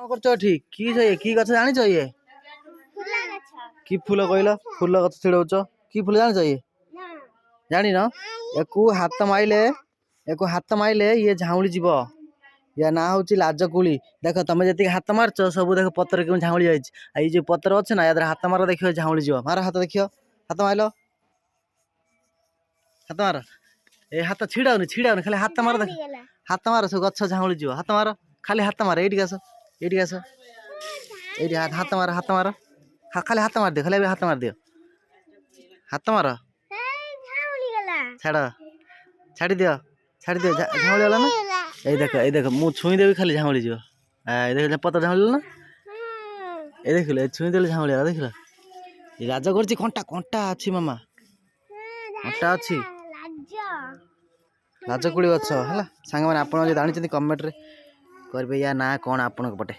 कौन कर कि गछ जानी ये कि फूल कहल फूल गछ छिड़ौच कि फूल जान ये जानी न एको हाथ माइले ये झाउली जीव या ना हूँ लाजकुली देख तुम जी हाथ मारच सब देख पतर क्यों झाउली जाइए जो पतर अच्छे ना या हाथ मार देख झाउली जीव मार हाथ देख हाथ माइल हाथ मार ए हाथ छिड़ाऊनी खाली हाथ मार देख हाथ मार सब गछ झाउली जीव हाथ मार खाली हाथ मार ये आस ये हाथ मार खाली हाथ मार दियो खाली हाथ मार दियो हाथ मार छाड़ छाड़ी दियो झाउली गला ना ये देख मु छुई देवी खाली झाउली जीव देख पतर झाउली ना ये देख छुई देले झाउली देख राज कर कंटा कंटा अच्छी मामा कंटा अच्छी लाजकुड़ी गछ है सांग मैंने आप जानी कमेंट रे करेंगे या ना कौन आपण पटे।